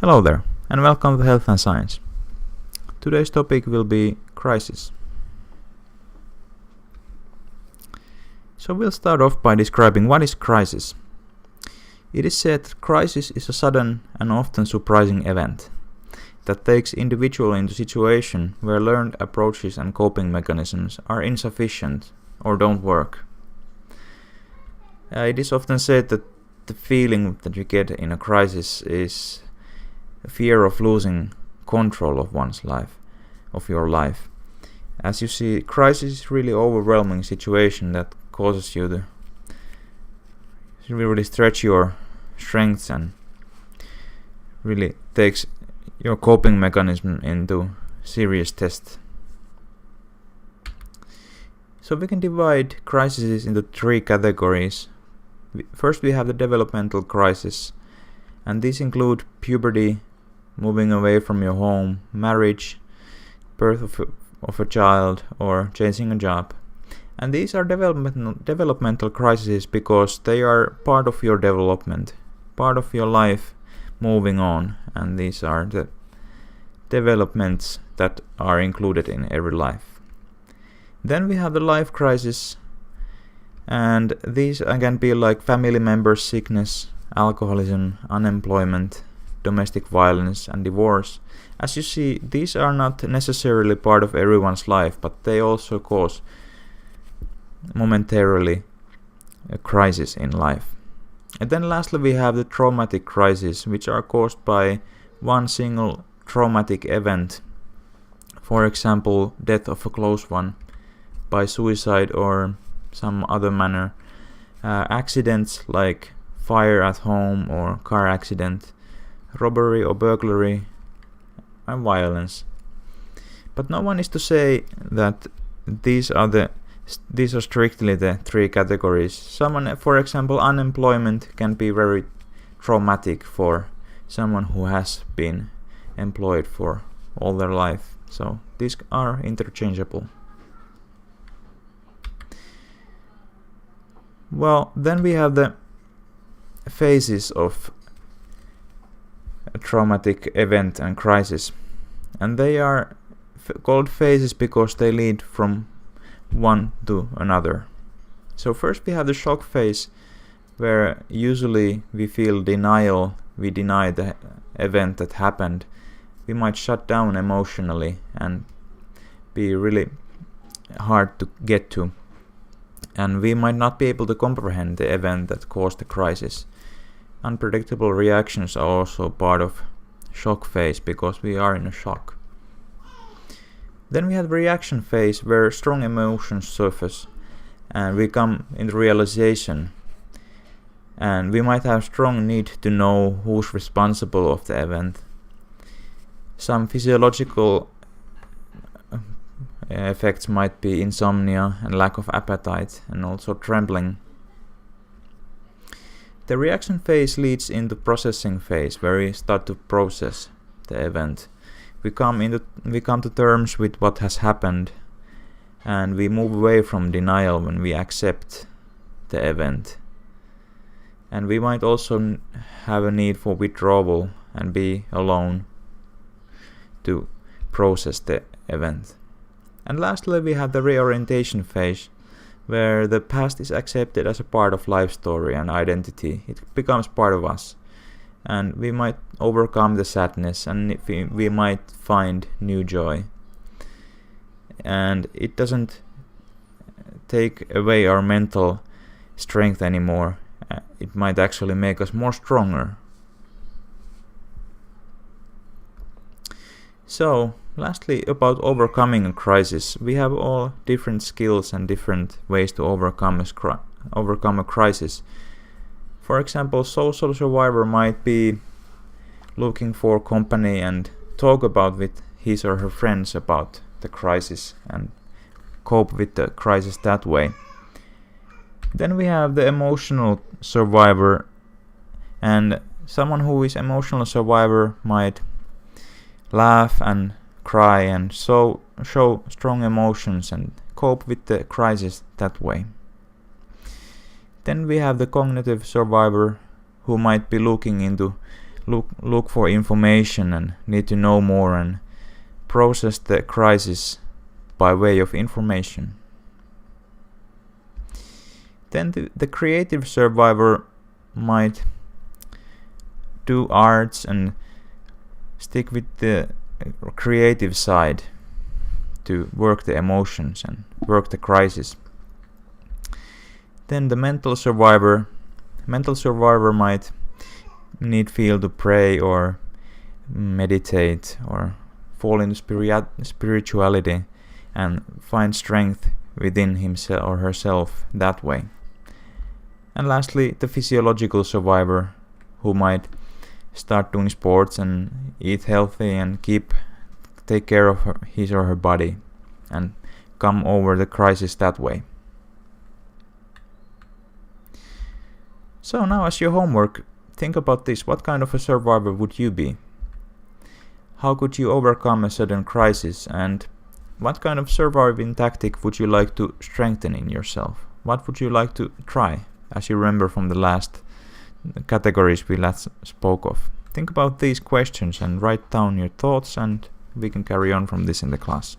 Hello there, and welcome to Health and Science. Today's topic will be crisis. So we'll start off by describing what is crisis. It is said that crisis is a sudden and often surprising event that takes individual into a situation where learned approaches and coping mechanisms are insufficient or don't work. It is often said that the feeling that you get in a crisis is fear of losing control of one's life, of your life. As you see, crisis is really overwhelming situation that causes you to really stretch your strengths and really takes your coping mechanism into serious test. So we can divide crises into three categories. First we have the developmental crisis, and these include puberty, moving away from your home, marriage, birth of a child, or changing a job. And these are developmental crises because they are part of your development, part of your life moving on, and these are the developments that are included in every life. Then we have the life crisis, and these can be like family members' sickness, alcoholism, unemployment, domestic violence, and divorce. As you see, these are not necessarily part of everyone's life, but they also cause momentarily a crisis in life. And then lastly we have the traumatic crises, which are caused by one single traumatic event. For example, death of a close one, by suicide or some other manner. Accidents like fire at home or car accident, robbery or burglary, and violence. But no one is to say that these are strictly the three categories. Someone, for example, unemployment can be very traumatic for someone who has been employed for all their life. So these are interchangeable. Well, then we have the phases of a traumatic event and crisis, and they are called phases because they lead from one to another. So first we have the shock phase, where usually we feel denial, we deny the event that happened. We might shut down emotionally and be really hard to get to, and we might not be able to comprehend the event that caused the crisis. Unpredictable reactions are also part of shock phase because we are in a shock. Then we have the reaction phase, where strong emotions surface and we come into realization, and we might have strong need to know who's responsible of the event. Some physiological effects might be insomnia and lack of appetite, and also trembling. The reaction phase leads into processing phase, where we start to process the event. We come to terms with what has happened, and we move away from denial when we accept the event. And we might also have a need for withdrawal and be alone to process the event. And lastly we have the reorientation phase, where the past is accepted as a part of life story and identity. It becomes part of us, and we might overcome the sadness, and we might find new joy. And it doesn't take away our mental strength anymore. It might actually make us more stronger. So, lastly, about overcoming a crisis. We have all different skills and different ways to overcome a crisis. For example, social survivor might be looking for company and talk about with his or her friends about the crisis and cope with the crisis that way. Then we have the emotional survivor, and someone who is emotional survivor might laugh and cry and show strong emotions and cope with the crisis that way. Then we have the cognitive survivor, who might be looking into look for information and need to know more and process the crisis by way of information. Then the creative survivor might do arts and stick with the creative side to work the emotions and work the crisis. Then the mental survivor might feel to pray or meditate or fall into spirituality and find strength within himself or herself that way. And lastly, the physiological survivor, who might start doing sports and eat healthy and take care of his or her body and come over the crisis that way. So now, as your homework, think about this. What kind of a survivor would you be? How could you overcome a sudden crisis, and what kind of surviving tactic would you like to strengthen in yourself? What would you like to try, as you remember from the last categories we last spoke of? Think about these questions and write down your thoughts, and we can carry on from this in the class.